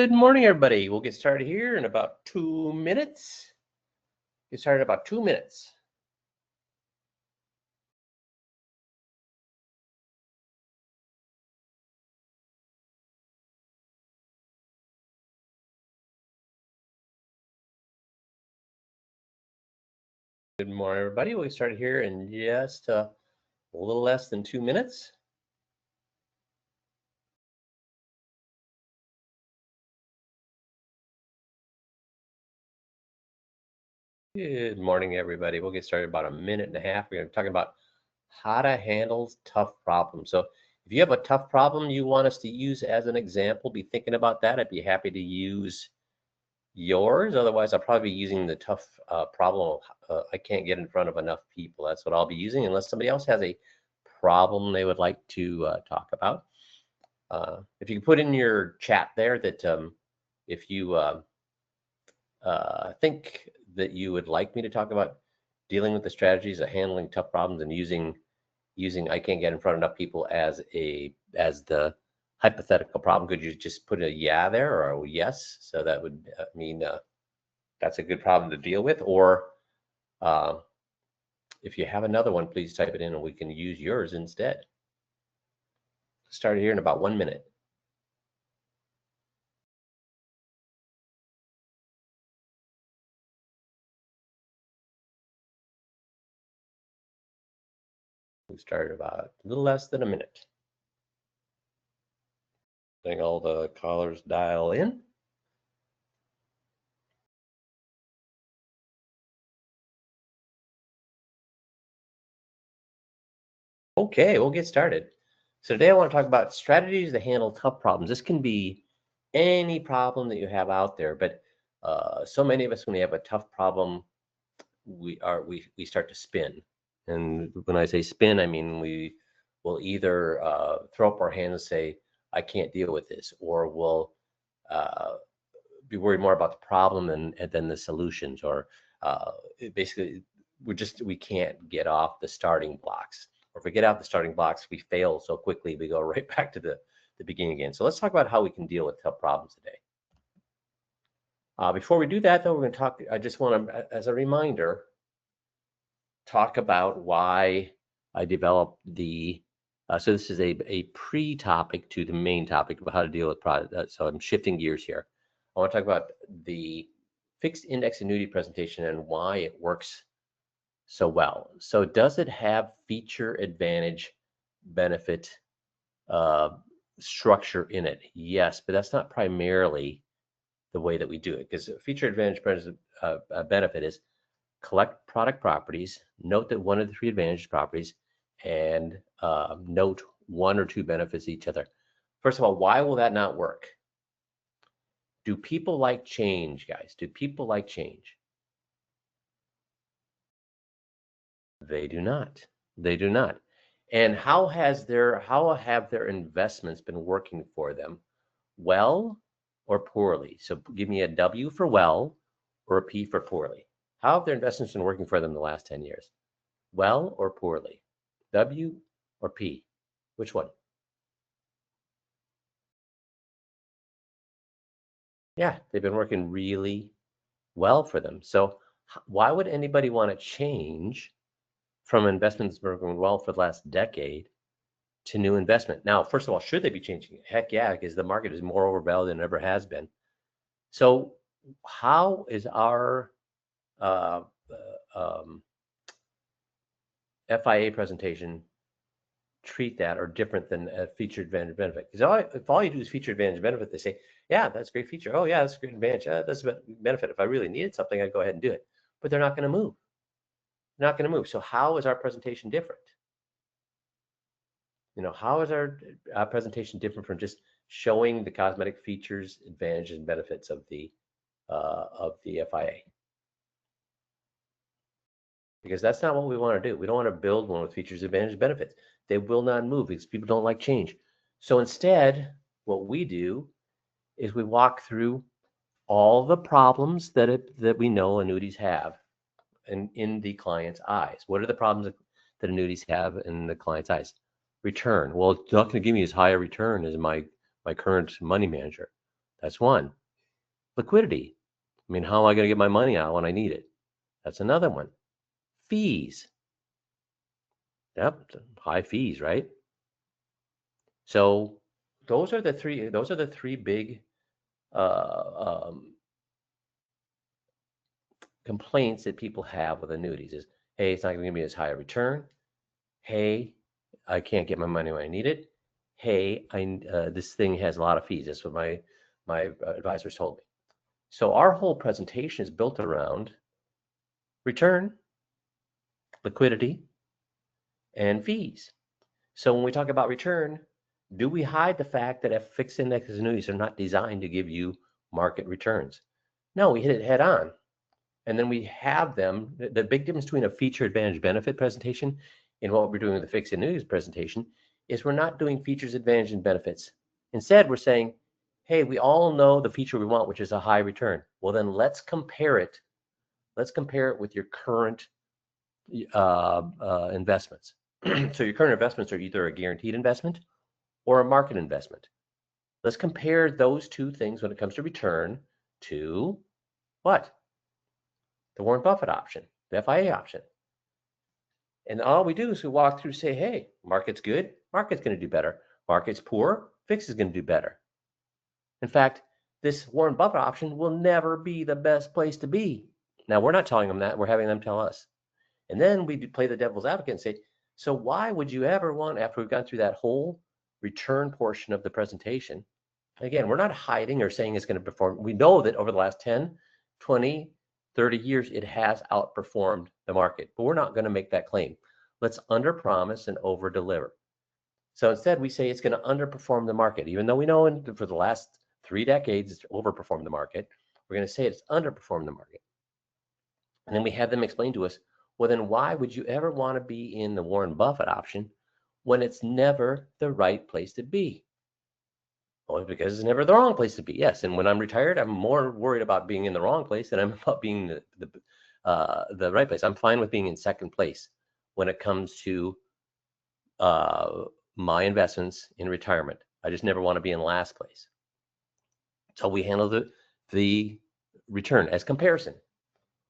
Good morning, everybody. We'll get started here in about 2 minutes. Get started in about 2 minutes. Good morning, everybody. We'll get started here in just a little less than 2 minutes. Good morning, everybody. We'll get started in about a minute and a half. We're going to be talking about how to handle tough problems. So if you have a tough problem you want us to use as an example, be thinking about that. I'd be happy to use yours. Otherwise, I'll probably be using the tough problem. I can't get in front of enough people. That's what I'll be using unless somebody else has a problem they would like to talk about. If you can put in your chat there that if you think that you would like me to talk about dealing with the strategies of handling tough problems and using I can't get in front of enough people as the hypothetical problem, could you just put a yeah there or a yes? So that would mean that's a good problem to deal with. Or if you have another one, please type it in and we can use yours instead. Start here in about 1 minute. We started about a little less than a minute. Letting all the callers dial in. Okay, we'll get started. So today I want to talk about strategies to handle tough problems. This can be any problem that you have out there, but so many of us, when we have a tough problem, we start to spin. And when I say spin, I mean we will either throw up our hands and say, I can't deal with this, or we'll be worried more about the problem than the solutions, or basically we can't get off the starting blocks. Or if we get out the starting blocks, we fail so quickly we go right back to the beginning again. So let's talk about how we can deal with tough problems today. Before we do that, though, we're going to talk. I just want to, as a reminder, talk about why I developed the. So this is a pre-topic to the main topic about how to deal with product. So I'm shifting gears here. I want to talk about the fixed index annuity presentation and why it works so well. So does it have feature advantage benefit structure in it? Yes, but that's not primarily the way that we do it, because feature advantage benefit is collect product properties, note that one of the three advantage properties, and note one or two benefits each other. First of all, why will that not work? Do people like change, guys? Do people like change? They do not. They do not. And how have their investments been working for them? Well or poorly? So give me a W for well or a P for poorly. How have their investments been working for them the last 10 years? Well or poorly? W or P? Which one? Yeah, they've been working really well for them. So why would anybody want to change from investments working well for the last decade to new investment? Now, first of all, should they be changing? Heck yeah, because the market is more overvalued than it ever has been. So how is our FIA presentation treat that or different than a feature advantage benefit? Because if all you do is feature advantage benefit, they say, yeah, that's a great feature. Oh yeah, that's a great advantage. That's a benefit. If I really needed something, I'd go ahead and do it. But they're not going to move. They're not going to move. So how is our presentation different? How is our presentation different from just showing the cosmetic features, advantages, and benefits of the FIA? Because that's not what we want to do. We don't want to build one with features, advantages, benefits. They will not move because people don't like change. So instead, what we do is we walk through all the problems that we know annuities have in the client's eyes. What are the problems that annuities have in the client's eyes? Return. Well, it's not going to give me as high a return as my current money manager. That's one. Liquidity. I mean, how am I going to get my money out when I need it? That's another one. Fees. Yep, high fees, right? So those are the three big complaints that people have with annuities is, hey, it's not going to give me as high a return. Hey, I can't get my money when I need it. Hey, this thing has a lot of fees. That's what my advisors told me. So our whole presentation is built around return, liquidity, and fees. So when we talk about return, do we hide the fact that fixed index annuities are not designed to give you market returns? No, we hit it head on. And then we have them. The big difference between a feature advantage benefit presentation and what we're doing with the fixed annuities presentation is we're not doing features, advantage, and benefits. Instead, we're saying, hey, we all know the feature we want, which is a high return. Well, then let's compare it. Let's compare it with your current investments. So your current investments are either a guaranteed investment or a market investment. Let's compare those two things when it comes to return to what? The Warren Buffett option, the FIA option. And all we do is we walk through, say, hey, market's good, market's going to do better. Market's poor, fixed is going to do better. In fact, this Warren Buffett option will never be the best place to be. Now, we're not telling them that, we're having them tell us. And then we play the devil's advocate and say, so why would you ever want, after we've gone through that whole return portion of the presentation, again, we're not hiding or saying it's going to perform. We know that over the last 10, 20, 30 years, it has outperformed the market, but we're not going to make that claim. Let's underpromise and overdeliver. So instead, we say it's going to underperform the market, even though we know for the last 3 decades it's overperformed the market. We're going to say it's underperformed the market. And then we have them explain to us, well, then why would you ever want to be in the Warren Buffett option when it's never the right place to be? Well, because it's never the wrong place to be. Yes, and when I'm retired, I'm more worried about being in the wrong place than I'm about being the right place. I'm fine with being in second place when it comes to my investments in retirement. I just never want to be in last place. So we handle the return as comparison.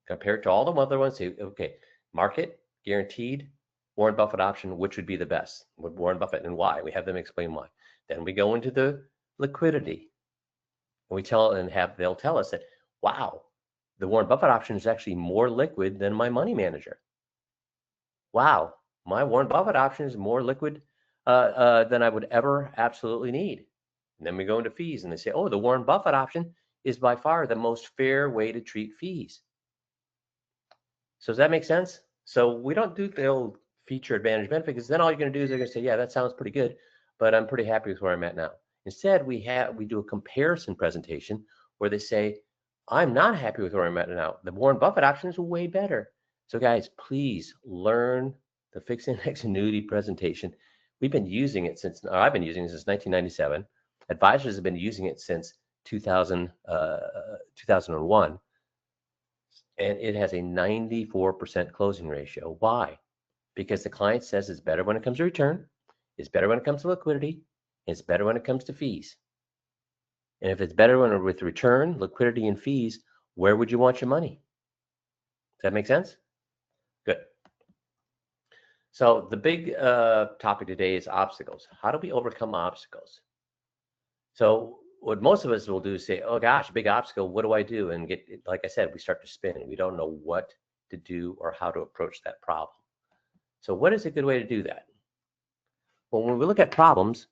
Compare it to all the other ones. Say, okay, market, guaranteed, Warren Buffett option, which would be the best? Warren Buffett, and why? We have them explain why. Then we go into the liquidity. And they'll tell us that, wow, the Warren Buffett option is actually more liquid than my money manager. Wow, my Warren Buffett option is more liquid than I would ever absolutely need. And then we go into fees and they say, oh, the Warren Buffett option is by far the most fair way to treat fees. So does that make sense? So we don't do the old feature advantage benefit, because then all you're going to do is they're going to say, yeah, that sounds pretty good, but I'm pretty happy with where I'm at now. Instead, we do a comparison presentation where they say, I'm not happy with where I'm at now. The Warren Buffett option is way better. So guys, please learn the fixed index annuity presentation. I've been using it since 1997. Advisors have been using it since 2001. And it has a 94% closing ratio. Why? Because the client says it's better when it comes to return, it's better when it comes to liquidity, it's better when it comes to fees. And if it's better with return, liquidity, and fees, where would you want your money? Does that make sense? Good. So the big topic today is obstacles. How do we overcome obstacles? So what most of us will do is say, oh gosh, big obstacle, what do I do? And like I said, we start to spin and we don't know what to do or how to approach that problem. So what is a good way to do that? Well, when we look at problems,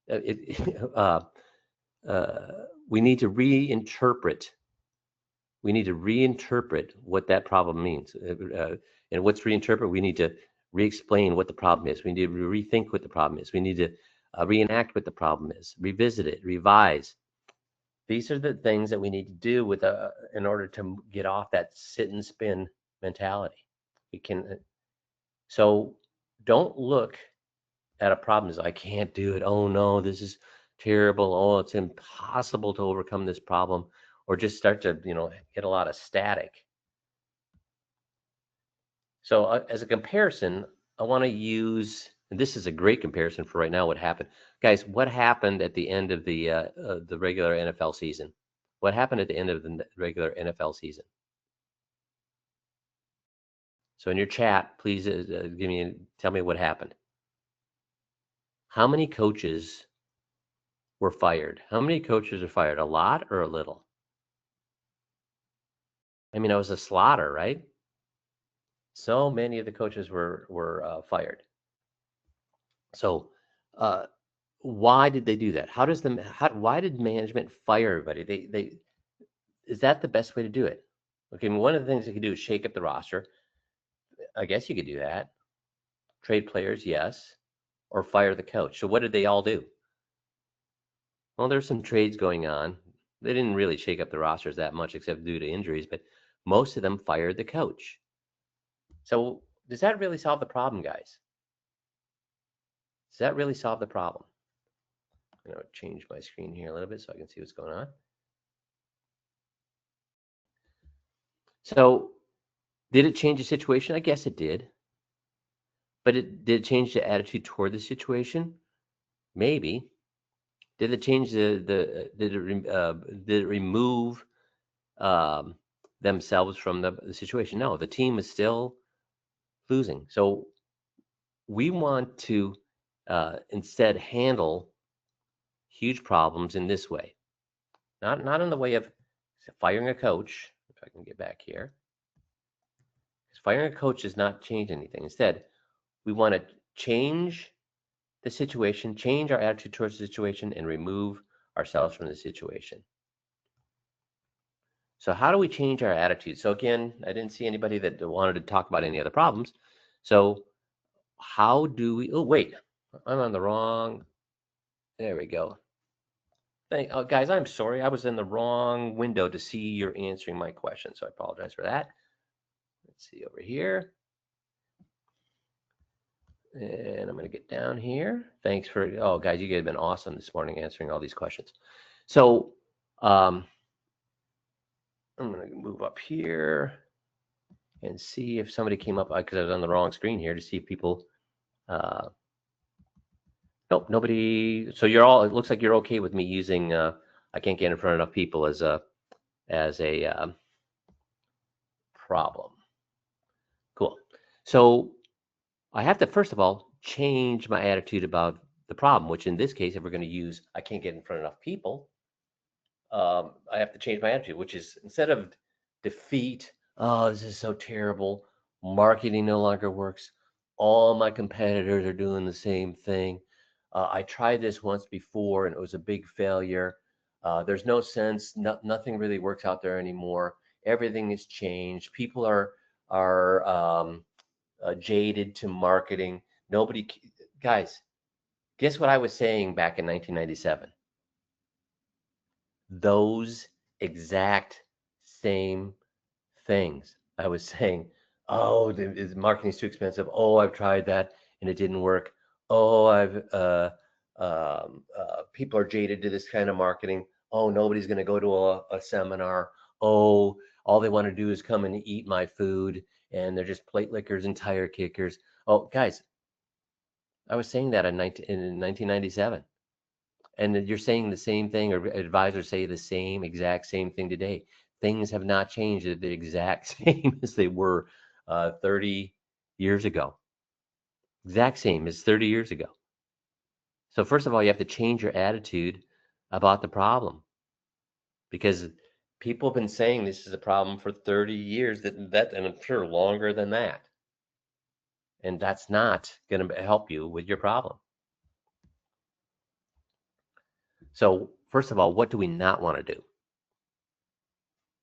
we need to reinterpret. We need to reinterpret what that problem means. And what's reinterpret? We need to re-explain what the problem is. We need to rethink what the problem is. We need to reenact what the problem is, revisit it, revise. These are the things that we need to do in order to get off that sit and spin mentality. So don't look at a problem as I can't do it. Oh no, this is terrible. Oh, it's impossible to overcome this problem, or just start to get a lot of static. So as a comparison, I want to use And this is a great comparison for right now. What happened, guys? What happened at the end of the regular NFL season? What happened at the end of the regular NFL season? So in your chat, please tell me what happened. How many coaches were fired? How many coaches are fired? A lot or a little? I mean, it was a slaughter, right? So many of the coaches were fired. So, uh, why did they do that? Why did management fire everybody? They is that the best way to do it? Okay, I mean, one of the things they could do is shake up the roster. I guess you could do that. Trade players, yes, or fire the coach. So what did they all do? Well, there's some trades going on. They didn't really shake up the rosters that much, except due to injuries, but most of them fired the coach. So does that really solve the problem, guys? Does that really solve the problem? I'm going to change my screen here a little bit so I can see what's going on. So did it change the situation? I guess it did. But did it change the attitude toward the situation? Maybe. Did it change did it remove themselves from the situation? No, the team is still losing. So we want to instead handle huge problems in this way, not in the way of firing a coach. If I can get back here, because firing a coach does not change anything. Instead, we want to change the situation, change our attitude towards the situation, and remove ourselves from the situation. So how do we change our attitude? So again, I didn't see anybody that wanted to talk about any other problems. So how do we, oh, wait, I'm on the wrong, there we go. Oh, guys, I'm sorry. I was in the wrong window to see you're answering my question. So I apologize for that. Let's see over here. And I'm going to get down here. Thanks for, oh, guys, you guys have been awesome this morning answering all these questions. So I'm going to move up here and see if somebody came up, because I was on the wrong screen here to see if people, nope, nobody. So you're all, it looks like you're okay with me using, I can't get in front of enough people as a problem. Cool. So I have to, first of all, change my attitude about the problem, which in this case, if we're going to use, I can't get in front of enough people, I have to change my attitude, which is instead of defeat, oh, this is so terrible, marketing no longer works, all my competitors are doing the same thing. I tried this once before and it was a big failure. There's no sense, nothing really works out there anymore. Everything has changed. People are jaded to marketing. Nobody, guys, guess what I was saying back in 1997? Those exact same things. I was saying, oh, the marketing's too expensive. Oh, I've tried that and it didn't work. Oh, people are jaded to this kind of marketing. Oh, nobody's going to go to a seminar. Oh, all they want to do is come and eat my food and they're just plate lickers and tire kickers. Oh, guys, I was saying that in 1997. And you're saying the same thing, or advisors say the exact same thing today. Things have not changed. They're the exact same as they were 30 years ago. Exact same as 30 years ago. So first of all, you have to change your attitude about the problem, because people have been saying this is a problem for 30 years, and I'm sure longer than that. And that's not going to help you with your problem. So first of all, what do we not want to do?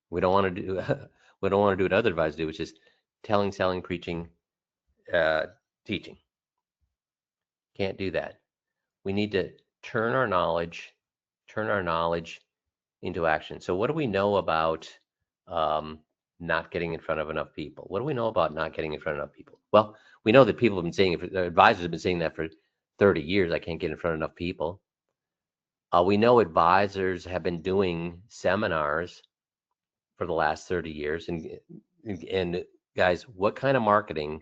We don't want to do we don't want to do what other advisors do, which is telling, selling, preaching, teaching. Can't do that. We need to turn our knowledge into action. So what do we know about not getting in front of enough people? What do we know about not getting in front of enough people? Well, we know that people have been saying it, advisors have been saying that for 30 years. I can't get in front of enough people. We know advisors have been doing seminars for the last 30 years. And guys, what kind of marketing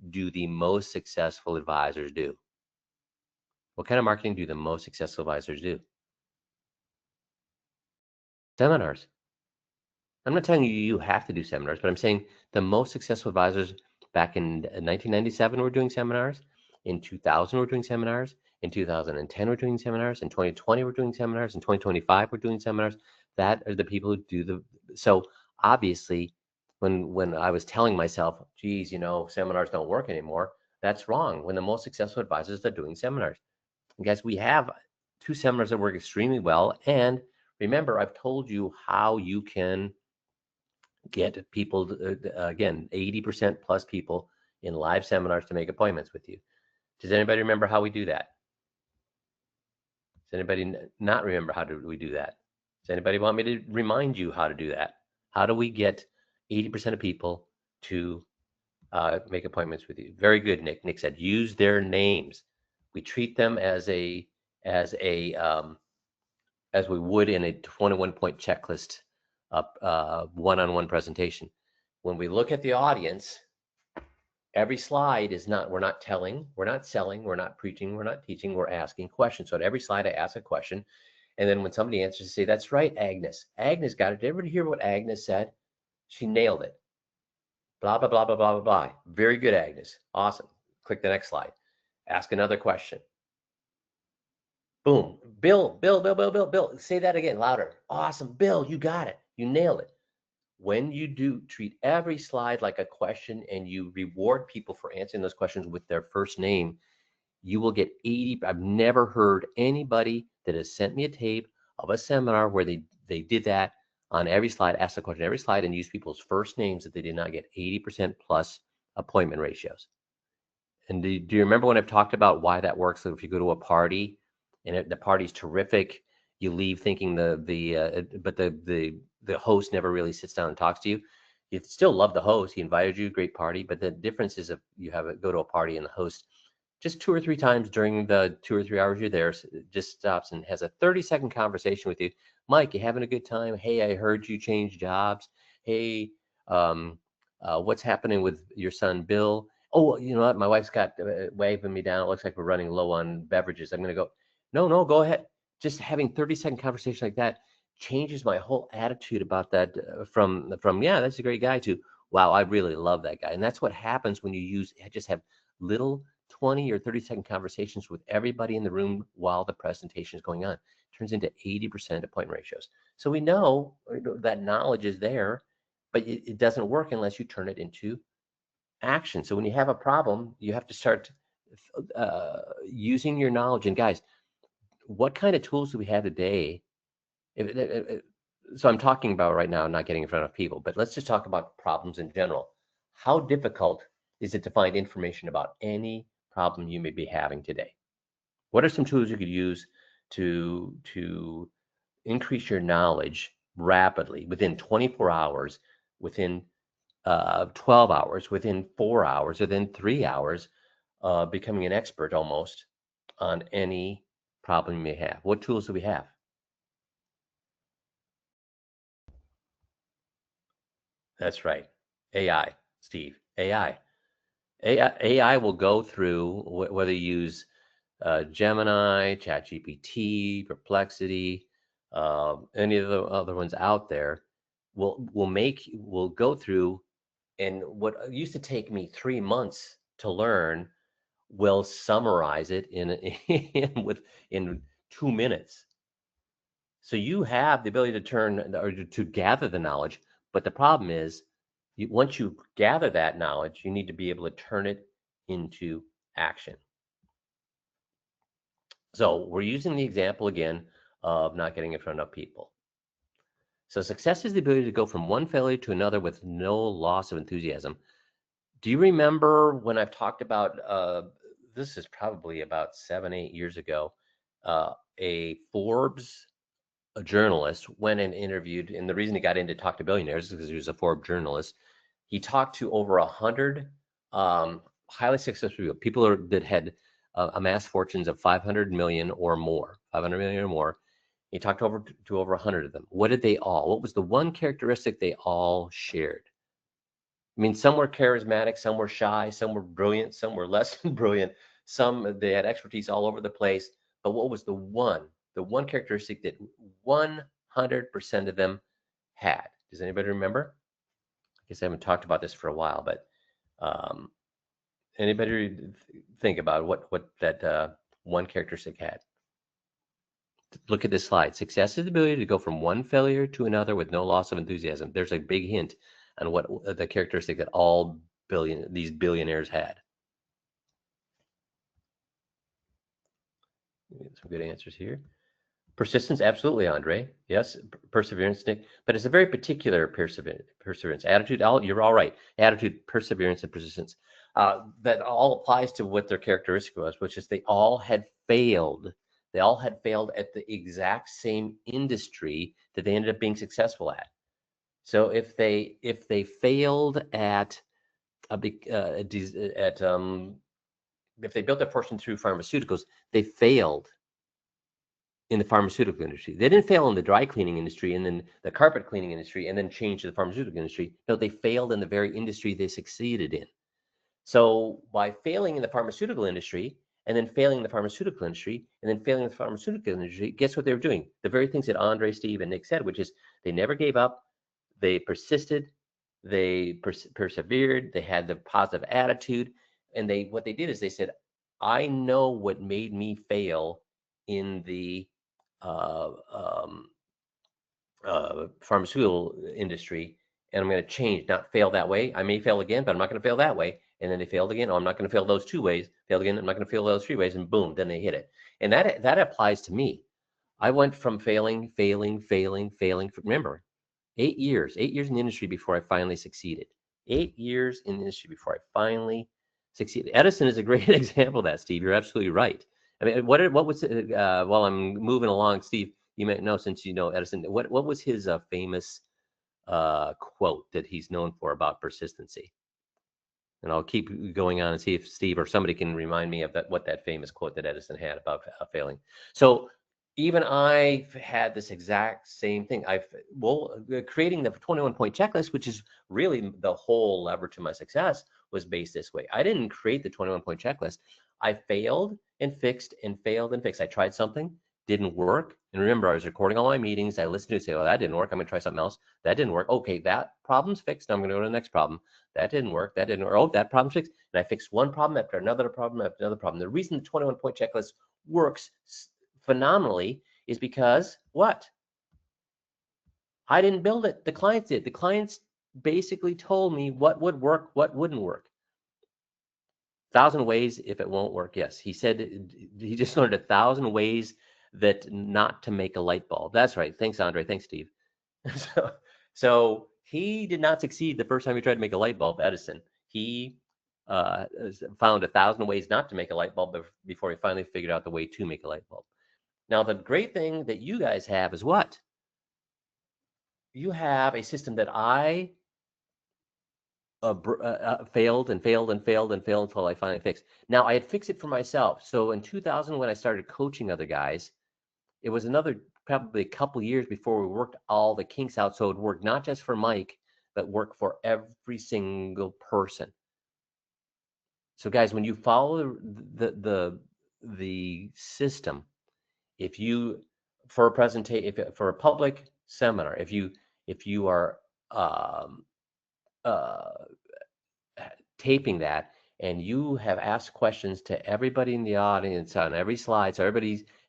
do the most successful advisors do? What kind of marketing do the most successful advisors do? Seminars. I'm not telling you you have to do seminars, but I'm saying the most successful advisors back in 1997 were doing seminars, in 2000 were doing seminars, in 2010 were doing seminars, in 2020 were doing seminars, in 2025 were doing seminars. That are the people who do the. So obviously, when I was telling myself, geez, seminars don't work anymore, that's wrong. When the most successful advisors are doing seminars. And guys, we have 2 seminars that work extremely well. And remember, I've told you how you can get people, again, 80% plus people in live seminars to make appointments with you. Does anybody remember how we do that? Does anybody not remember how do we do that? Does anybody want me to remind you how to do that? How do we get 80% of people to make appointments with you? Very good, Nick. Nick said, use their names. We treat them as we would in a 21-point checklist one-on-one presentation. When we look at the audience, every slide is not, we're not telling, we're not selling, we're not preaching, we're not teaching, we're asking questions. So at every slide, I ask a question. And then when somebody answers, I say, that's right, Agnes. Agnes got it. Did everybody hear what Agnes said? She nailed it. Blah, blah, blah, blah, blah, blah, blah. Very good, Agnes. Awesome. Click the next slide. Ask another question. Boom. Bill. Say that again, louder. Awesome. Bill, you got it. You nailed it. When you do treat every slide like a question and you reward people for answering those questions with their first name, you will get 80. I've never heard anybody that has sent me a tape of a seminar where they did that on every slide, asked the question every slide and used people's first names that they did not get 80% plus appointment ratios. And do you remember when I've talked about why that works? So if you go to a party and the party's terrific, you leave thinking but the host never really sits down and talks to you. You still love the host. He invited you, great party. But the difference is if you go to a party and the host just 2 or 3 times during the 2 or 3 hours you're there, just stops and has a 30-second conversation with you. Mike, you having a good time? Hey, I heard you changed jobs. Hey, what's happening with your son, Bill? Oh, you know what? My wife's got waving me down. It looks like we're running low on beverages. I'm going to go. No, go ahead. Just having 30-second conversation like that changes my whole attitude about that from yeah, that's a great guy to wow, I really love that guy. And that's what happens when you just have little 20 or 30-second conversations with everybody in the room while the presentation is going on. It turns into 80% appointment ratios. So we know that knowledge is there, but it doesn't work unless you turn it into action. So when you have a problem, you have to start using your knowledge. And guys, what kind of tools do we have today? So I'm talking about right now, not getting in front of people, but let's just talk about problems in general. How difficult is it to find information about any problem you may be having today? What are some tools you could use to increase your knowledge rapidly within 24 hours, within 12 hours, within 4 hours, within 3 hours, becoming an expert almost on any problem you may have? What tools do we have? That's right. AI, Steve. AI will go through whether you use Gemini, ChatGPT, Perplexity, any of the other ones out there. Will go through, and what used to take me 3 months to learn will summarize it in 2 minutes. So you have the ability to turn or to gather the knowledge, but the problem is once you gather that knowledge, you need to be able to turn it into action. So we're using the example again of not getting in front of people. So success is the ability to go from one failure to another with no loss of enthusiasm. Do you remember when I've talked about, this is probably about 7-8 years ago, a Forbes journalist went and interviewed, and the reason he got into Talk to Billionaires is because he was a Forbes journalist. He talked to over 100 highly successful people that had amassed fortunes of 500 million or more. He talked to over 100 of them. What was the one characteristic they all shared? I mean, some were charismatic, some were shy, some were brilliant, some were less than brilliant, they had expertise all over the place, but what was the one characteristic that 100% of them had? Does anybody remember? I guess I haven't talked about this for a while, but um, anybody think about what that one characteristic had? Look at this slide. Success is the ability to go from one failure to another with no loss of enthusiasm. There's a big hint on what the characteristic that all these billionaires had. Some good answers here. Persistence, absolutely, Andre. Yes, perseverance, Nick. But it's a very particular perseverance. Attitude, you're all right. Attitude, perseverance, and persistence. That all applies to what their characteristic was, which is they all had failed. They all had failed at the exact same industry that they ended up being successful at. So if they failed at if they built their fortune through pharmaceuticals, they failed in the pharmaceutical industry. They didn't fail in the dry cleaning industry and then the carpet cleaning industry and then change to the pharmaceutical industry. No, they failed in the very industry they succeeded in. So by failing in the pharmaceutical industry and then failing in the pharmaceutical industry and then failing in the pharmaceutical industry, guess what they were doing? The very things that Andre, Steve, and Nick said, which is they never gave up, they persisted, they persevered, they had the positive attitude, and what they did is they said, I know what made me fail in the pharmaceutical industry, and I'm going to change, not fail that way. I may fail again, but I'm not going to fail that way. And then they failed again. Oh, I'm not going to fail those 2 ways. Failed again. I'm not going to fail those 3 ways. And boom, then they hit it. And that applies to me. I went from failing. Remember, 8 years in the industry before I finally succeeded. 8 years in the industry before I finally succeeded. Edison is a great example of that, Steve. You're absolutely right. I mean, what was while I'm moving along, Steve, you might know, since you know Edison, what was his famous quote that he's known for about persistency? And I'll keep going on and see if Steve or somebody can remind me of what that famous quote that Edison had about failing. So even I've had this exact same thing. Creating the 21-point checklist, which is really the whole lever to my success, was based this way. I didn't create the 21-point checklist. I failed and fixed and failed and fixed. I tried something, didn't work. And remember, I was recording all my meetings. I listened to it, say, oh, that didn't work. I'm going to try something else. That didn't work. Okay, that problem's fixed. Now I'm going to go to the next problem. That didn't work. That didn't work. Oh, that problem's fixed. And I fixed one problem after another problem after another problem. The reason the 21-point checklist works phenomenally is because what? I didn't build it. The clients did. The clients basically told me what would work, what wouldn't work. 1,000 ways if it won't work. Yes, he said he just learned 1,000 ways that not to make a light bulb. That's right. Thanks, Andre. Thanks, Steve. So he did not succeed the first time he tried to make a light bulb, Edison. He found 1,000 ways not to make a light bulb before he finally figured out the way to make a light bulb. Now, the great thing that you guys have is what? You have a system that I failed until I finally fixed. Now, I had fixed it for myself. So in 2000, when I started coaching other guys, it was another probably a couple years before we worked all the kinks out. So it worked not just for Mike, but worked for every single person. So guys, when you follow the system, if you for a presentation, for a public seminar, if you are taping that and you have asked questions to everybody in the audience on every slide, so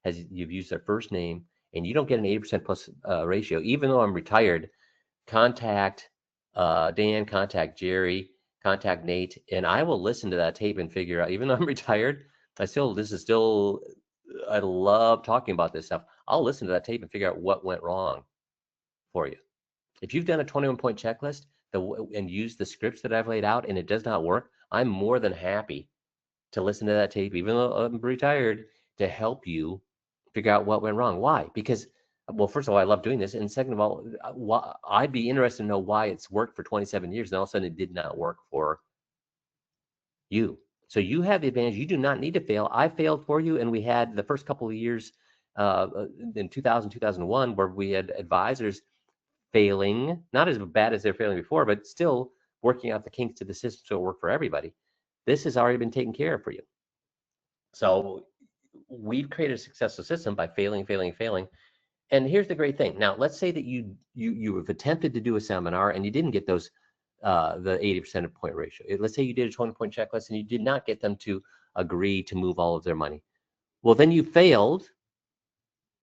you've used their first name, and you don't get an 80% plus ratio, even though I'm retired, contact Dan, contact Jerry, contact Nate, and I will listen to that tape and figure out, even though I'm retired, I love talking about this stuff. I'll listen to that tape and figure out what went wrong for you. If you've done a 21-point checklist and used the scripts that I've laid out and it does not work, I'm more than happy to listen to that tape, even though I'm retired, to help you figure out what went wrong. Why? Because, well, first of all, I love doing this. And second of all, I'd be interested to know why it's worked for 27 years and all of a sudden it did not work for you. So you have the advantage. You do not need to fail. I failed for you. And we had the first couple of years in 2000, 2001, where we had advisors failing, not as bad as they're failing before, but still working out the kinks to the system so it worked for everybody. This has already been taken care of for you. So we've created a successful system by failing. And here's the great thing. Now, let's say that you have attempted to do a seminar and you didn't get those the 80% point ratio. Let's say you did a 20-point checklist and you did not get them to agree to move all of their money. Well, then you failed,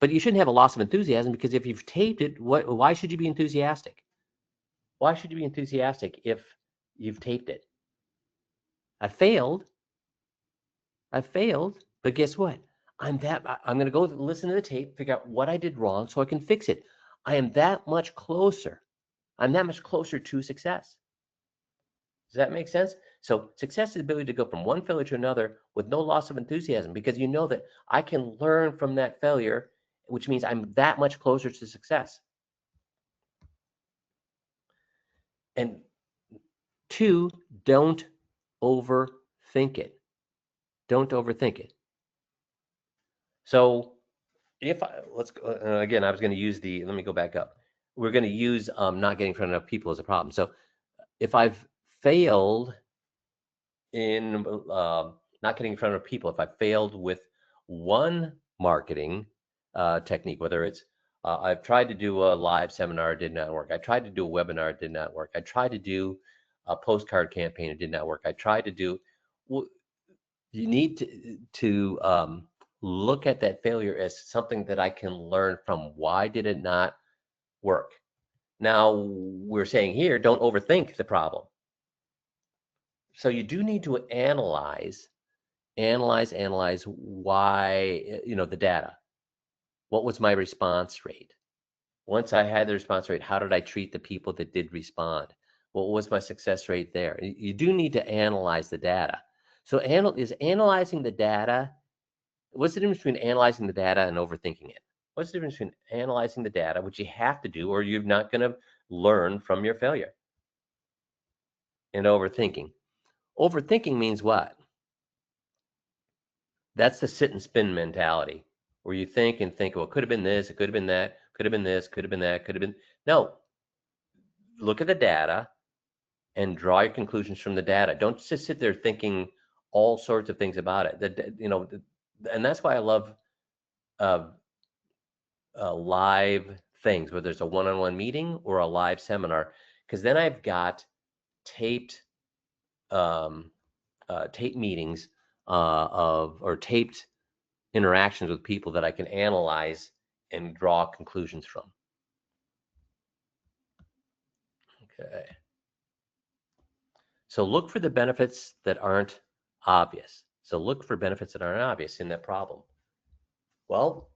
but you shouldn't have a loss of enthusiasm, because if you've taped it, why should you be enthusiastic? Why should you be enthusiastic if you've taped it? I failed, but guess what? I'm going to go listen to the tape, figure out what I did wrong so I can fix it. I am that much closer. I'm that much closer to success. Does that make sense? So success is the ability to go from one failure to another with no loss of enthusiasm, because you know that I can learn from that failure, which means I'm that much closer to success. And 2, don't overthink it. Don't overthink it. So if let's go, again, I was going to use let me go back up. We're going to use not getting in front of enough people as a problem. So if I've failed in not getting in front of people, if I failed with one marketing technique, whether it's I've tried to do a live seminar, it did not work. I tried to do a webinar, it did not work. I tried to do a postcard campaign, it did not work. I tried to do, well, you need to look at that failure as something that I can learn from. Why did it not work? Now, we're saying here, don't overthink the problem. So you do need to analyze why, the data. What was my response rate? Once I had the response rate, how did I treat the people that did respond? What was my success rate there? You do need to analyze the data. So is analyzing the data, what's the difference between analyzing the data and overthinking it? What's the difference between analyzing the data, which you have to do, or you're not going to learn from your failure, and overthinking? Overthinking means what? That's the sit and spin mentality, where you think, well, it could have been this, it could have been that, could have been this, could have been that, could have been. No, look at the data and draw your conclusions from the data. Don't just sit there thinking all sorts of things about it. And that's why I love live things, whether it's a one-on-one meeting or a live seminar, because then I've got taped taped meetings or taped interactions with people that I can analyze and draw conclusions from. Okay. So look for the benefits that aren't obvious. So look for benefits that aren't obvious in that problem. Well,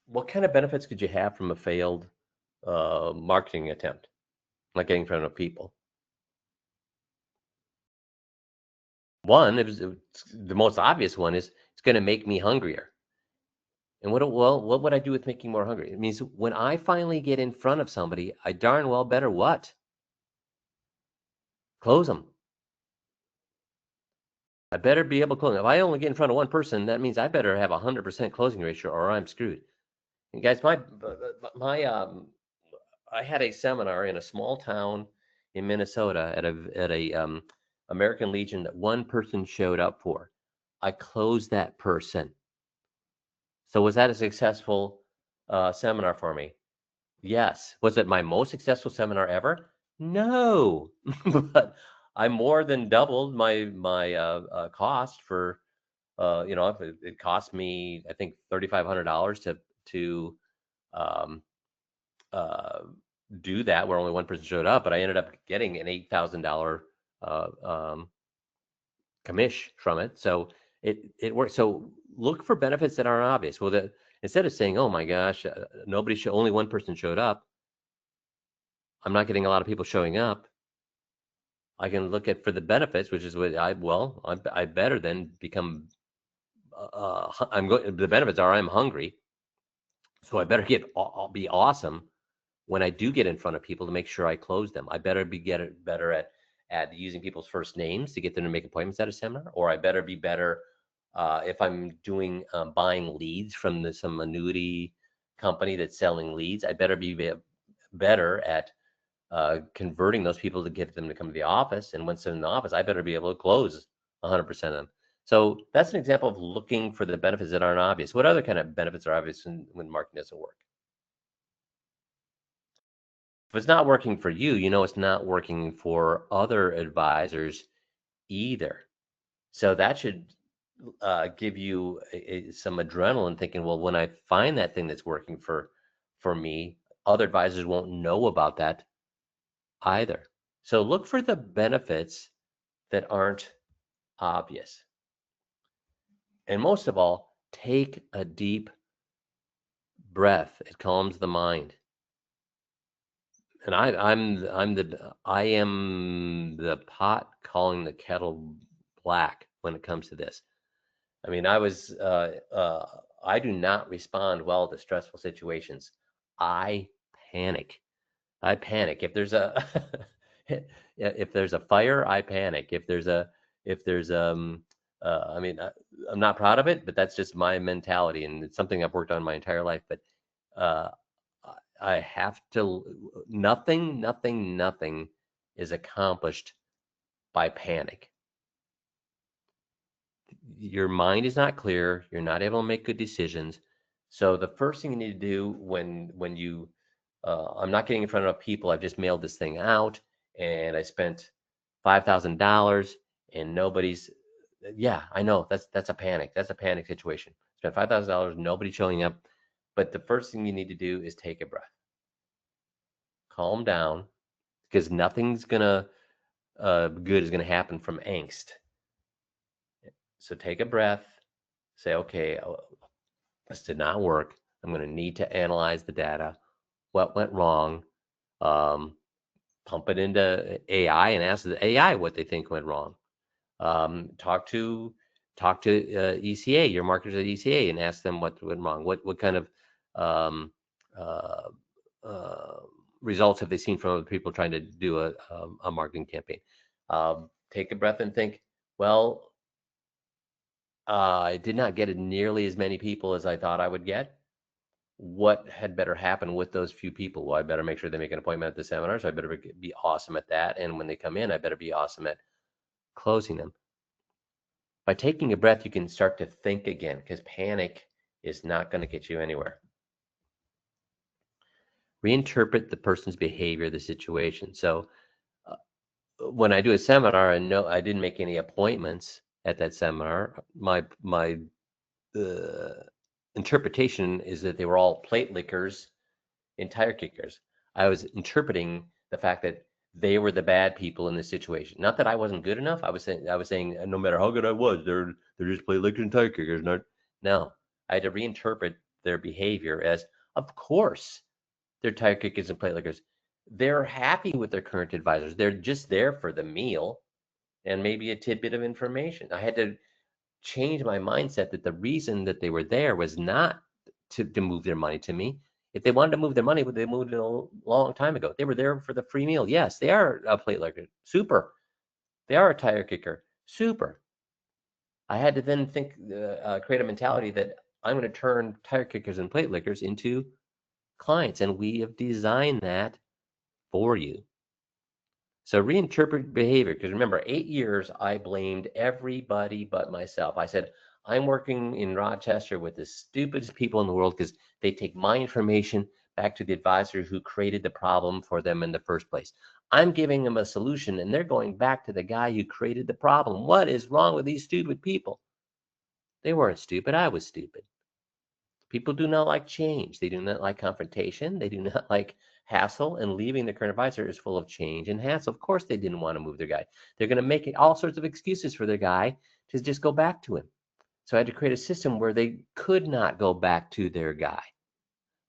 what kind of benefits could you have from a failed marketing attempt, like getting in front of people? One, the most obvious one is it's going to make me hungrier. And what would I do with making more hungry? It means when I finally get in front of somebody, I darn well better what? Close them. I better be able to close them. If I only get in front of one person, that means I better have 100% closing ratio, or I'm screwed. And guys, I had a seminar in a small town in Minnesota at a American Legion that one person showed up for. I closed that person. So was that a successful seminar for me? Yes. Was it my most successful seminar ever? No, but I more than doubled my cost for it cost me, I think, $3,500 to um, uh, do that, where only one person showed up, but I ended up getting an $8,000 commish from it. So it works. So look for benefits that aren't obvious. Well, instead of saying, "Oh my gosh, only one person showed up, I'm not getting a lot of people showing up," I can look at for the benefits, which is what I better then become. The benefits are I'm hungry, so I better be awesome when I do get in front of people to make sure I close them. I better get better at using people's first names to get them to make appointments at a seminar, or I better be better if I'm doing buying leads from some annuity company that's selling leads. I better be better at converting those people to get them to come to the office. And once they're in the office, I better be able to close 100% of them. So that's an example of looking for the benefits that aren't obvious. What other kind of benefits are obvious when marketing doesn't work? If it's not working for you, you know it's not working for other advisors either. So that should give you some adrenaline, thinking, well, when I find that thing that's working for me, other advisors won't know about that either. So look for the benefits that aren't obvious. And most of all, take a deep breath. It calms the mind. And I am the pot calling the kettle black when it comes to this. I mean, I do not respond well to stressful situations. I panic. I panic. If there's a if there's a fire, I panic. If there's I mean, I'm not proud of it, but that's just my mentality, and it's something I've worked on my entire life. But uh, I have to. Nothing is accomplished by panic. Your mind is not clear. You're not able to make good decisions. So the first thing you need to do when you I'm not getting in front of people. I've just mailed this thing out, and I spent $5,000, and nobody's. Yeah, I know that's a panic. That's a panic situation. Spent $5,000, nobody's showing up. But the first thing you need to do is take a breath, calm down, because nothing's gonna good is gonna happen from angst. So take a breath, say, okay, this did not work. I'm going to need to analyze the data. What went wrong? Um, Pump it into AI and ask the AI what they think went wrong. Talk to ECA, your marketers at ECA, and ask them what went wrong. What kind of um, uh, uh, results have they seen from other people trying to do a marketing campaign? Take a breath and think. Well, I did not get nearly as many people as I thought I would get. What had better happen with those few people? Well, I better make sure they make an appointment at the seminar. So I better be awesome at that. And when they come in, I better be awesome at closing them. By taking a breath, you can start to think again, because panic is not going to get you anywhere. Reinterpret the person's behavior, the situation. So when I do a seminar and no, I didn't make any appointments at that seminar, my interpretation is that they were all plate lickers and tire kickers. I was interpreting the fact that they were the bad people in this situation. Not that I wasn't good enough. I was saying no matter how good I was, they're just plate lickers and tire kickers. No, I had to reinterpret their behavior as, of course, they're tire kickers and plate lickers. They're happy with their current advisors. They're just there for the meal and maybe a tidbit of information. I had to change my mindset that the reason that they were there was not to move their money to me. If they wanted to move their money, they moved it a long time ago. They were there for the free meal. Yes, they are a plate licker. Super. They are a tire kicker. Super. I had to then create a mentality that I'm going to turn tire kickers and plate lickers into clients, and we have designed that for you. So reinterpret behavior, because remember, 8 years I blamed everybody but myself. I said, I'm working in Rochester with the stupidest people in the world because they take my information back to the advisor who created the problem for them in the first place. I'm giving them a solution and they're going back to the guy who created the problem. What is wrong with these stupid people? They weren't stupid. I was stupid. People do not like change. They do not like confrontation. They do not like hassle, and leaving the current advisor is full of change and hassle. Of course, they didn't want to move their guy. They're going to make all sorts of excuses for their guy to just go back to him. So I had to create a system where they could not go back to their guy.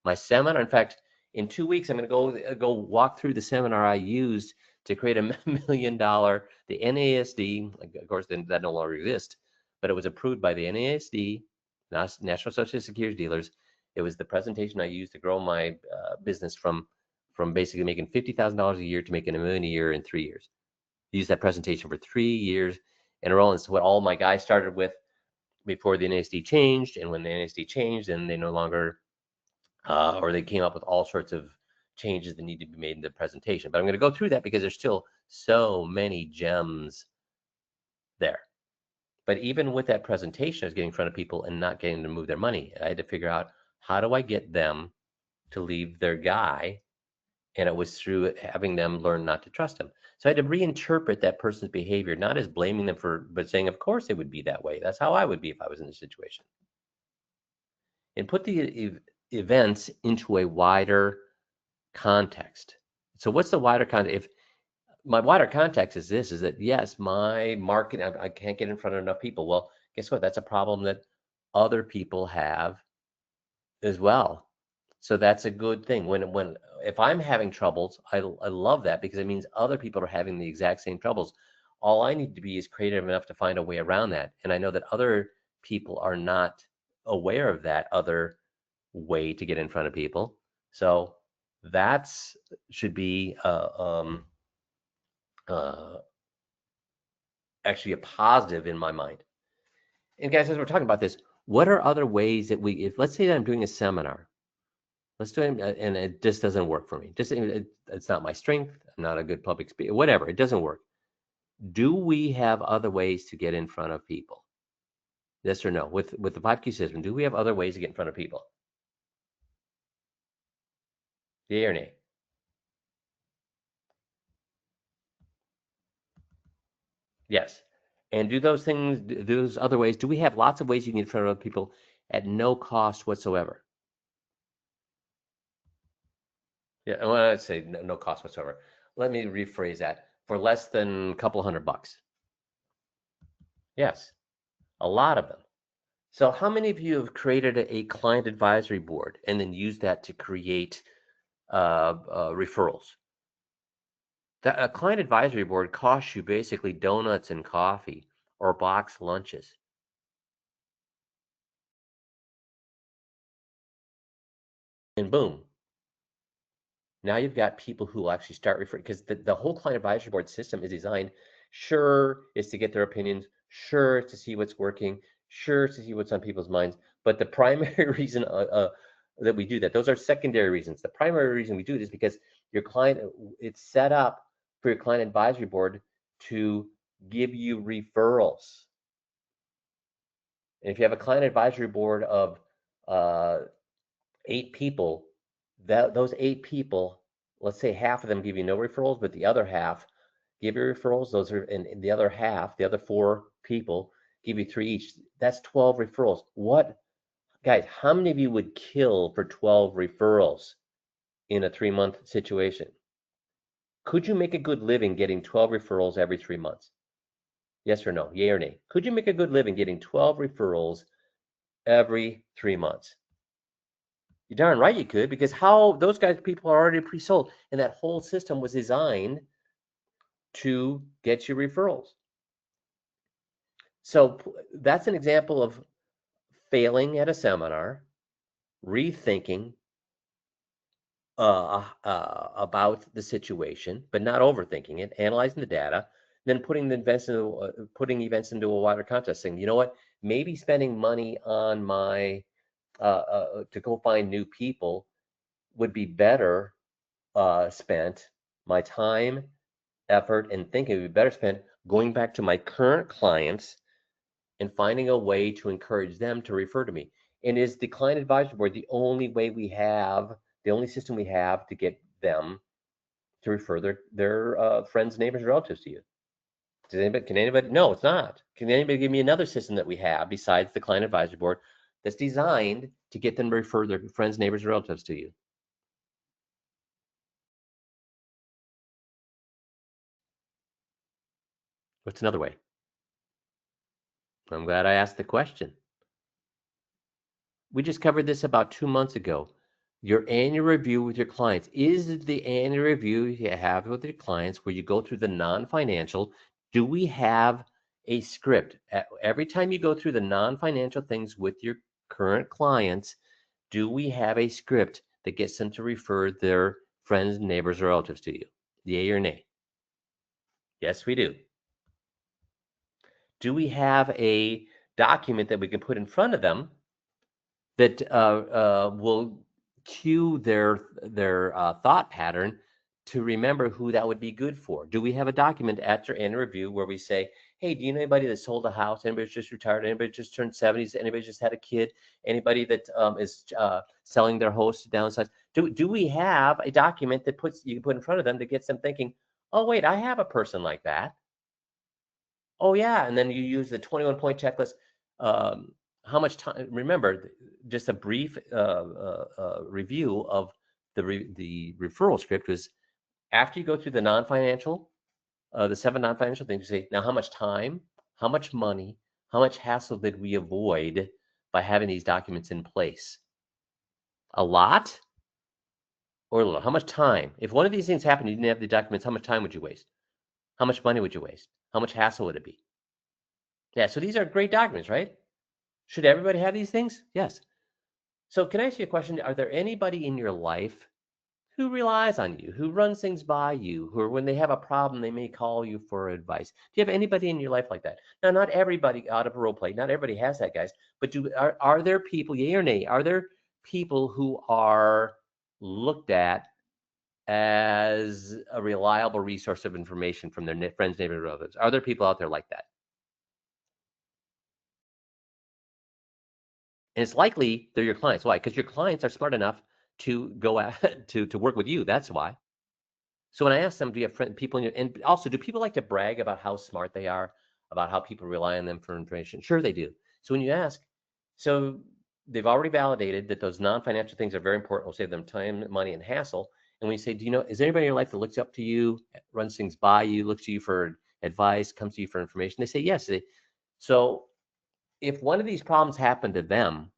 My seminar, in fact, in 2 weeks, I'm going to go walk through the seminar I used to create a $1 million, the NASD. Of course, that no longer exists, but it was approved by the NASD, National Association of Securities Dealers. It was the presentation I used to grow my business from basically making $50,000 a year to making $1 million a year in 3 years. I used that presentation for 3 years in a row. And it's what all my guys started with before the NASD changed. And when the NASD changed, then they no longer or they came up with all sorts of changes that need to be made in the presentation. But I'm going to go through that because there's still so many gems there. But even with that presentation, I was getting in front of people and not getting them to move their money. I had to figure out, how do I get them to leave their guy? And it was through having them learn not to trust him. So I had to reinterpret that person's behavior, not as blaming them for, but saying, of course it would be that way. That's how I would be if I was in this situation. And put the events into a wider context. So what's the wider context? If my wider context is this, is that yes, my market, I can't get in front of enough people. Well, guess what? That's a problem that other people have as well. So that's a good thing. When if I'm having troubles, I love that, because it means other people are having the exact same troubles. All I need to be is creative enough to find a way around that. And I know that other people are not aware of that other way to get in front of people. So that's should be actually a positive in my mind. And guys, as we're talking about this, what are other ways that we, if let's say that I'm doing a seminar, let's do it, and it just doesn't work for me. It's not my strength. I'm not a good public speaker, whatever. It doesn't work. Do we have other ways to get in front of people? Yes or no? With the 5Q system, do we have other ways to get in front of people? Yay or nay? Yes. And do those things, those other ways, do we have lots of ways you can get in front of other people at no cost whatsoever? Yeah, well, I'd say no cost whatsoever. Let me rephrase that. For less than a couple $100. Yes, a lot of them. So how many of you have created a client advisory board and then used that to create referrals? A client advisory board costs you basically donuts and coffee or box lunches. And boom, now you've got people who will actually start referring, because the whole client advisory board system is designed, sure, is to get their opinions, sure, to see what's working, sure, to see what's on people's minds. But the primary reason that we do that, those are secondary reasons. The primary reason we do it is because your client, it's set up for your client advisory board to give you referrals. And if you have a client advisory board of 8 people, those 8 people, let's say half of them give you no referrals, but the other half give you referrals. Those are, and the other half, the other 4 people give you 3 each. That's 12 referrals. What, guys, how many of you would kill for 12 referrals in a 3-month situation? Could you make a good living getting 12 referrals every 3 months? Yes or no? Yay or nay? Could you make a good living getting 12 referrals every 3 months? You're darn right you could, because how those guys, people are already pre-sold, and that whole system was designed to get you referrals. So that's an example of failing at a seminar, rethinking about the situation, but not overthinking it, analyzing the data, then putting events into a wider context, saying, you know what, maybe spending money on my to go find new people would be better spent, my time, effort, and thinking would be better spent going back to my current clients and finding a way to encourage them to refer to me. And is the client advisory board the only way we have, the only system we have to get them to refer their friends, neighbors, relatives to you? Can anybody? No, it's not. Can anybody give me another system that we have besides the client advisory board that's designed to get them to refer their friends, neighbors, relatives to you? What's another way? I'm glad I asked the question. We just covered this about 2 months ago. Your annual review with your clients. Is the annual review you have with your clients where you go through the non-financial? Do we have a script? Every time you go through the non-financial things with your current clients, do we have a script that gets them to refer their friends, neighbors, or relatives to you? Yay or nay? Yes, we do. Do we have a document that we can put in front of them that will cue their thought pattern to remember who that would be good for. Do we have a document at your annual review where we say, hey, do you know anybody that sold a house? Anybody just retired? Anybody just turned 70s? Anybody just had a kid? Anybody that is selling their house to downsize? Do we have a document that you can put in front of them that gets them thinking, oh, wait, I have a person like that. Oh, yeah. And then you use the 21-point checklist. How much time? Remember, just a brief review of the referral script was after you go through the non-financial, the 7 non-financial things, you say, now how much time, how much money, how much hassle did we avoid by having these documents in place? A lot or a little? How much time? If one of these things happened, you didn't have the documents, how much time would you waste? How much money would you waste? How much hassle would it be? Yeah, so these are great documents, right? Should everybody have these things? Yes. So can I ask you a question? Are there anybody in your life who relies on you, who runs things by you, who when they have a problem, they may call you for advice? Do you have anybody in your life like that? Now, not everybody out of a role play, not everybody has that, guys, but are there people, yay or nay, are there people who are looked at as a reliable resource of information from their friends, neighbors, relatives? Are there people out there like that? And it's likely they're your clients. Why? Because your clients are smart enough to go to work with you. That's why. So when I ask them, do you have people in your, and also, do people like to brag about how smart they are, about how people rely on them for information? Sure, they do. So when you ask, so they've already validated that those non-financial things are very important. Will save them time, money, and hassle. And when you say, do you know, is there anybody in your life that looks up to you, runs things by you, looks to you for advice, comes to you for information? They say yes. So if one of these problems happened to them,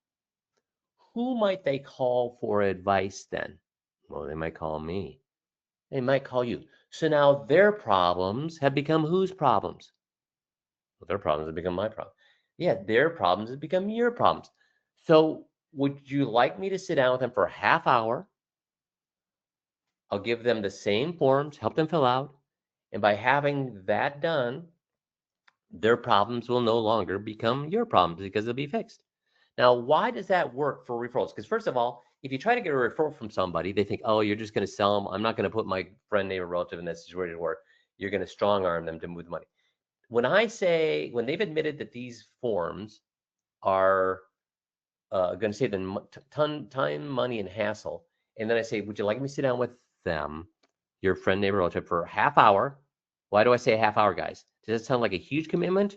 who might they call for advice then? Well, they might call me. They might call you. So now their problems have become whose problems? Well, their problems have become my problem. Yeah, their problems have become your problems. So would you like me to sit down with them for a half hour? I'll give them the same forms, help them fill out. And by having that done, their problems will no longer become your problems because they'll be fixed. Now, why does that work for referrals? Because first of all, if you try to get a referral from somebody, they think, oh, you're just going to sell them. I'm not going to put my friend, neighbor, relative in that situation where you're going to strong arm them to move the money. When they've admitted that these forms are going to save them time, money, and hassle, and then I say, would you like me to sit down with them, your friend, neighbor, relative, for a half hour? Why do I say a half hour, guys? Does that sound like a huge commitment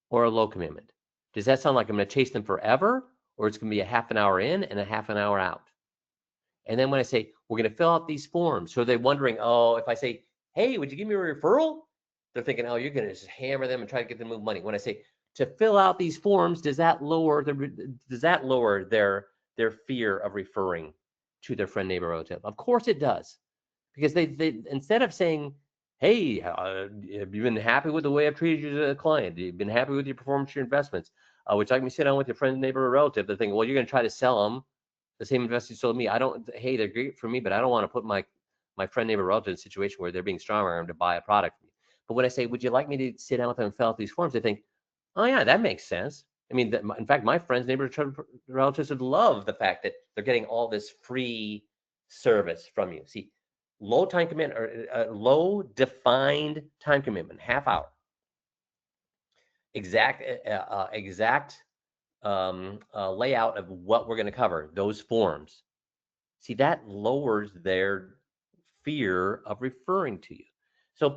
or a low commitment? Does that sound like I'm going to chase them forever, or it's going to be a half an hour in and a half an hour out? And then when I say, we're going to fill out these forms, so they're wondering, oh, if I say, hey, would you give me a referral? They're thinking, oh, you're going to just hammer them and try to get them to move money. When I say, to fill out these forms, does that lower their fear of referring to their friend, neighbor, relative? Of course it does. Because they instead of saying, hey, have you been happy with the way I've treated you as a client? You've been happy with your performance, your investments? Would you like me to sit down with your friend, neighbor, or relative? They're thinking, well, you're going to try to sell them the same investors you sold me. Hey, they're great for me, but I don't want to put my friend, neighbor, relative in a situation where they're being strong armed to buy a product from me. But when I say, would you like me to sit down with them and fill out these forms? They think, oh yeah, that makes sense. I mean, in fact, my friends, neighbors, relatives would love the fact that they're getting all this free service from you. See, low time commitment or low defined time commitment, half hour, exact layout of what we're going to cover, those forms. See, that lowers their fear of referring to you. So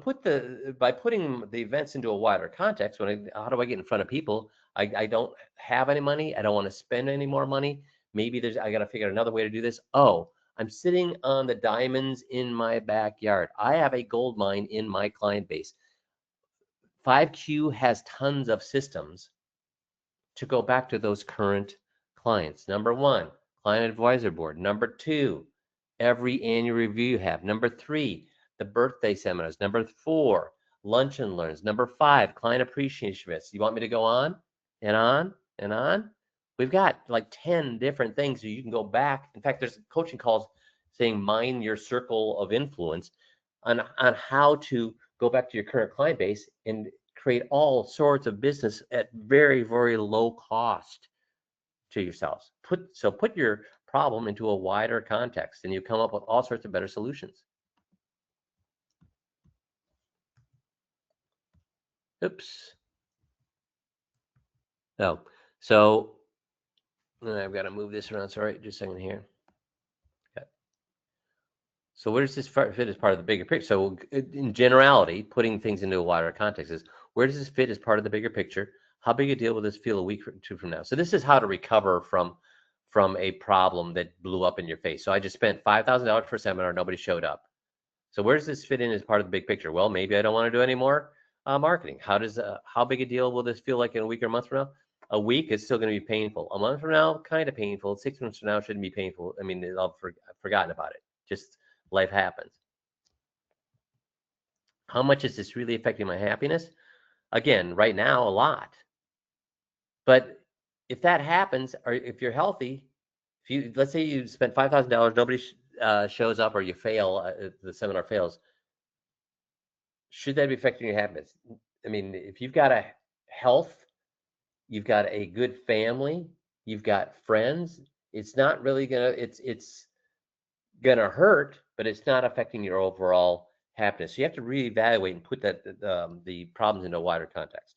by putting the events into a wider context, how do I get in front of people? I don't have any money. I don't want to spend any more money. Maybe I got to figure out another way to do this. Oh, I'm sitting on the diamonds in my backyard. I have a gold mine in my client base. 5Q has tons of systems to go back to those current clients. Number one, client advisor board. Number two, every annual review you have. Number three, the birthday seminars. Number four, lunch and learns. Number five, client appreciation events. You want me to go on and on and on? We've got like 10 different things so you can go back. In fact, there's coaching calls saying mine your circle of influence on how to go back to your current client base and create all sorts of business at very, very low cost to yourselves. Put your problem into a wider context and you come up with all sorts of better solutions. Oops. Oh, so I've got to move this around. Sorry, just a second here. Okay. So where does this fit as part of the bigger picture? So in generality, putting things into a wider context is, where does this fit as part of the bigger picture? How big a deal will this feel a week or two from now? So this is how to recover from a problem that blew up in your face. So I just spent $5,000 for a seminar, nobody showed up. So where does this fit in as part of the big picture? Well, maybe I don't want to do any more marketing. How big a deal will this feel like in a week or a month from now? A week is still going to be painful. A month from now, kind of painful. 6 months from now shouldn't be painful. I mean, I've forgotten about it. Just life happens. How much is this really affecting my happiness? Again, right now, a lot. But if that happens, or if you're healthy, if you, let's say you spent $5,000, nobody shows up, or you fail, the seminar fails, should that be affecting your happiness? I mean, if you've got a health, you've got a good family, you've got friends, it's not really it's gonna hurt, but it's not affecting your overall happiness. So you have to reevaluate and put the problems into a wider context.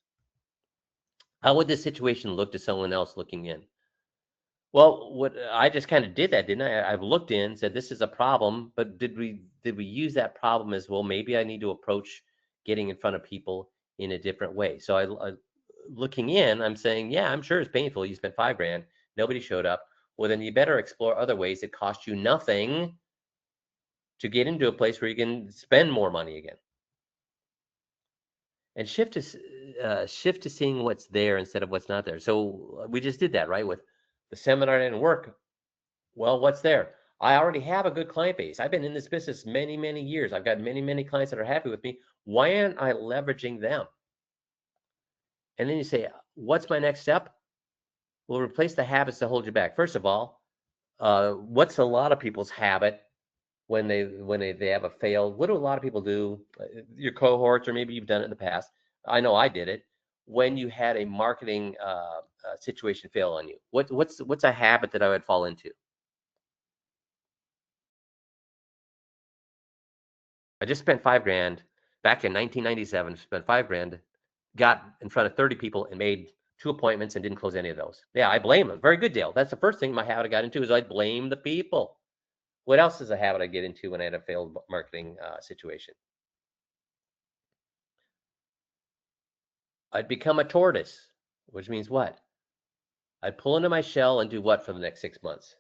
How would this situation look to someone else looking in? Well, what I just kind of did that, didn't I? I've looked in, said this is a problem, but did we use that problem as, well, maybe I need to approach getting in front of people in a different way. So looking in, I'm saying, yeah, I'm sure it's painful. You spent $5,000, nobody showed up. Well, then you better explore other ways that cost you nothing to get into a place where you can spend more money again. And shift to seeing what's there instead of what's not there. So we just did that, right? With the seminar didn't work. Well, what's there? I already have a good client base. I've been in this business many, many years. I've got many, many clients that are happy with me. Why aren't I leveraging them? And then you say, what's my next step? Well, replace the habits that hold you back. First of all, what's a lot of people's habit when they have a failed? What do a lot of people do? Your cohorts, or maybe you've done it in the past. I know I did it. When you had a marketing situation fail on you, what's a habit that I would fall into? I just spent $5,000 back in 1997. Spent $5,000, got in front of 30 people, and made 2 appointments and didn't close any of those. Yeah, I blame them. Very good deal. That's the first thing my habit I got into, is I blame the people. What else is a habit I get into when I had a failed marketing situation? I'd become a tortoise, which means what? I'd pull into my shell and do what for the next 6 months?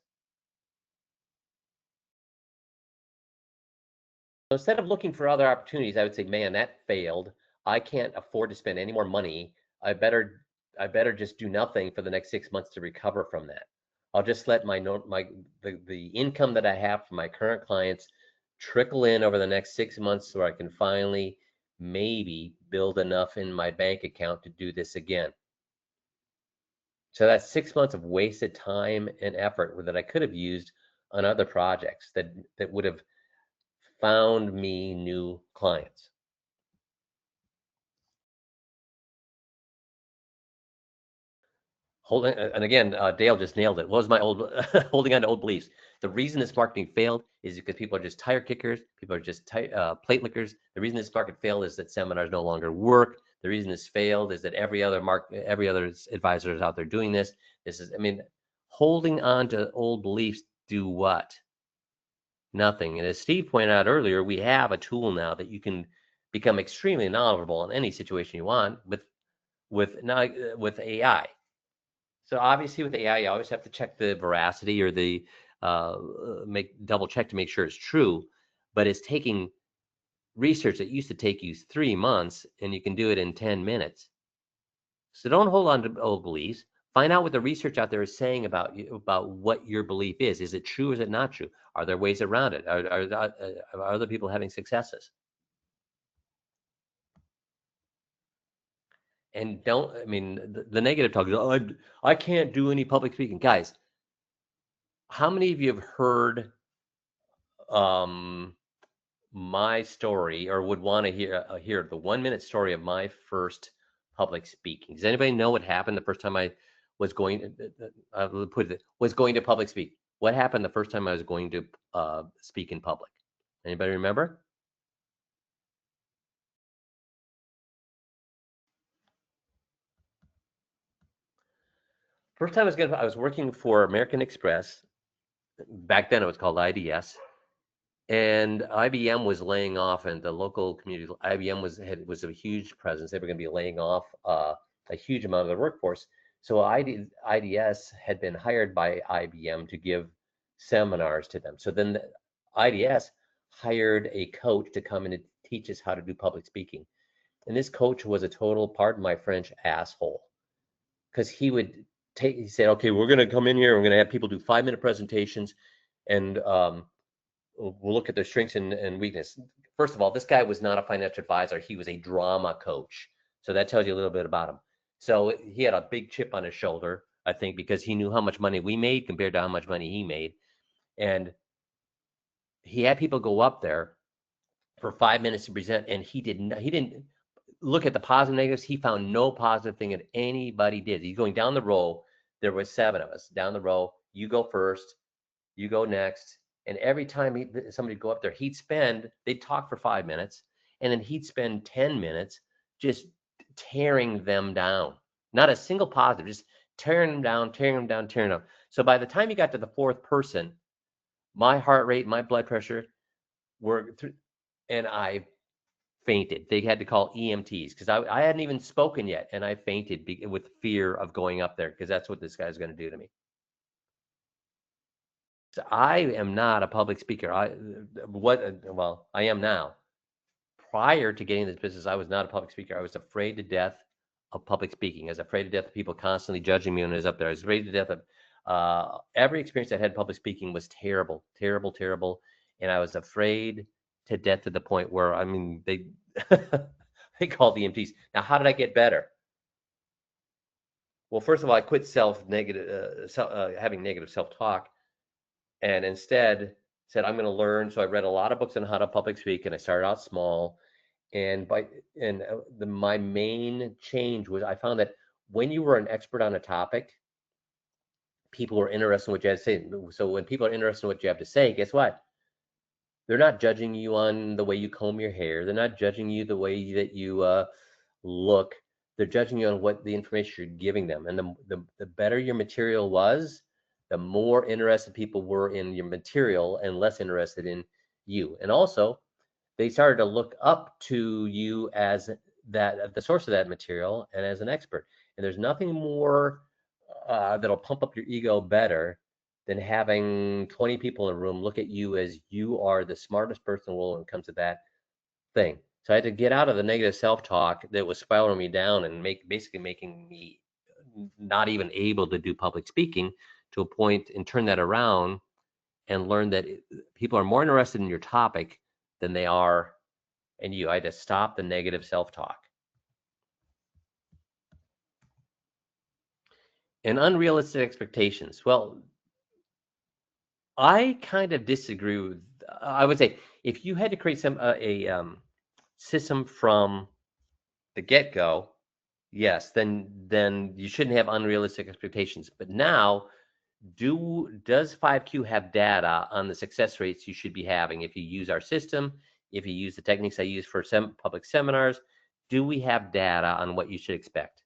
So instead of looking for other opportunities, I would say, man, that failed. I can't afford to spend any more money. I better just do nothing for the next 6 months to recover from that. I'll just let the income that I have from my current clients trickle in over the next 6 months, so I can finally maybe build enough in my bank account to do this again. So that's 6 months of wasted time and effort that I could have used on other projects that would have found me new clients. Holding, and again, Dale just nailed it. What was my old holding on to old beliefs? The reason this marketing failed is because people are just tire kickers. People are just plate lickers. The reason this market failed is that seminars no longer work. The reason this failed is that every other advisor is out there doing this. I mean, holding on to old beliefs do what? Nothing. And as Steve pointed out earlier, we have a tool now that you can become extremely knowledgeable in any situation you want with AI. So obviously with AI, you always have to check the veracity, or the double check to make sure it's true. But it's taking research that used to take you 3 months, and you can do it in 10 minutes. So don't hold on to old beliefs. Find out what the research out there is saying about you, about what your belief is. Is it true? Is it not true? Are there ways around it? Are other people having successes? And don't, I mean, the negative talk is, oh, I can't do any public speaking. Guys, how many of you have heard my story, or would want to hear the 1-minute story of my first public speaking? Does anybody know what happened the first time I was going was going to public speak? What happened the first time I was going to speak in public? Anybody remember? First time I was working for American Express. Back then it was called IDS. And IBM was laying off, and the local community, IBM was a huge presence. They were going to be laying off a huge amount of their workforce. So IDS had been hired by IBM to give seminars to them. So then the IDS hired a coach to come in and teach us how to do public speaking. And this coach was a total, pardon my French, asshole. Because he said, okay, we're going to come in here, we're going to have people do 5-minute presentations, and we'll look at their strengths and weakness. First of all, this guy was not a financial advisor. He was a drama coach. So that tells you a little bit about him. So he had a big chip on his shoulder, I think, because he knew how much money we made compared to how much money he made. And he had people go up there for 5 minutes to present, and he didn't look at the positive and negatives. He found no positive thing that anybody did. He's going down the row. There was 7 of us down the row. You go first, you go next. And every time somebody would go up there, they'd talk for 5 minutes, and then he'd spend 10 minutes just tearing them down. Not a single positive, just tearing them down, tearing them down, tearing them down. So by the time you got to the 4th person, my heart rate, my blood pressure were through, and I fainted. They had to call EMTs because I hadn't even spoken yet, and I fainted with fear of going up there because that's what this guy's going to do to me. So I am not a public speaker. Well, I am now. Prior to getting this business, I was not a public speaker. I was afraid to death of public speaking. I was afraid to death of people constantly judging me when I was up there. I was afraid to death of every experience I had public speaking was terrible, terrible, terrible. And I was afraid to death to the point where, I mean, they they called the EMTs. Now, how did I get better? Well, first of all, I quit having negative self-talk, and instead said, I'm going to learn. So I read a lot of books on how to public speak, and I started out small. And my main change was I found that when you were an expert on a topic, people were interested in what you had to say. So when people are interested in what you have to say, guess what? They're not judging you on the way you comb your hair. They're not judging you the way that you look. They're judging you on what the information you're giving them. And the better your material was, the more interested people were in your material and less interested in you. And also, they started to look up to you as the source of that material and as an expert. And there's nothing more that'll pump up your ego better than having 20 people in a room look at you as you are the smartest person in the world when it comes to that thing. So I had to get out of the negative self-talk that was spiraling me down and basically making me not even able to do public speaking to a point, and turn that around and learn that people are more interested in your topic than they are in you. I had to stop the negative self-talk. And unrealistic expectations. Well, I kind of disagree with. I would say if you had to create a system from the get-go, yes, then you shouldn't have unrealistic expectations. But now, does 5Q have data on the success rates you should be having if you use our system, if you use the techniques I use for public seminars? Do we have data on what you should expect?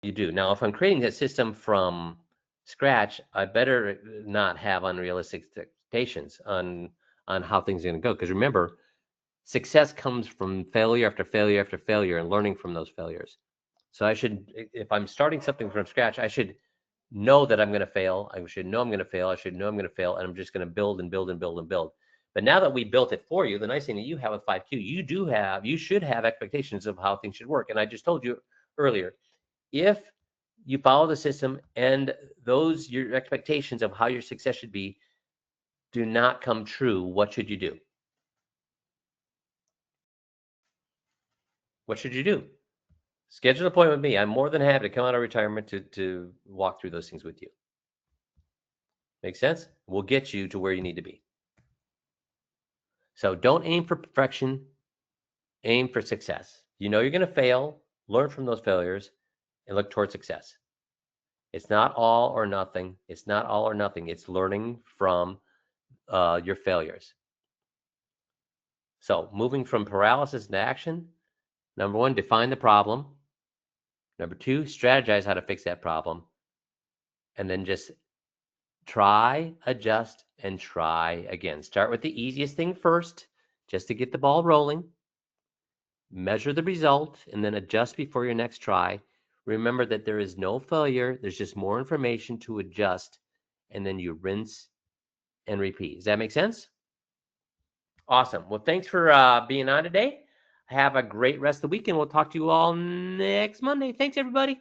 You do. Now, if I'm creating that system from scratch, I better not have unrealistic expectations on how things are going to go. Because remember, success comes from failure after failure after failure and learning from those failures. So if I'm starting something from scratch, I should know that I'm going to fail. I should know I'm going to fail. I should know I'm going to fail, and I'm just going to build and build and build and build. But now that we built it for you, the nice thing that you have with 5Q, you should have expectations of how things should work. And I just told you earlier, if you follow the system and your expectations of how your success should be do not come true, what should you do? What should you do? Schedule an appointment with me. I'm more than happy to come out of retirement to walk through those things with you. Make sense? We'll get you to where you need to be. So don't aim for perfection, aim for success. You know you're going to fail, learn from those failures, and look towards success. It's not all or nothing. It's not all or nothing. It's learning from your failures. So moving from paralysis to action, number one, define the problem. Number 2, strategize how to fix that problem. And then just try, adjust, and try again. Start with the easiest thing first, just to get the ball rolling. Measure the result, and then adjust before your next try. Remember that there is no failure. There's just more information to adjust, and then you rinse and repeat. Does that make sense? Awesome. Well, thanks for being on today. Have a great rest of the week, and we'll talk to you all next Monday. Thanks, everybody.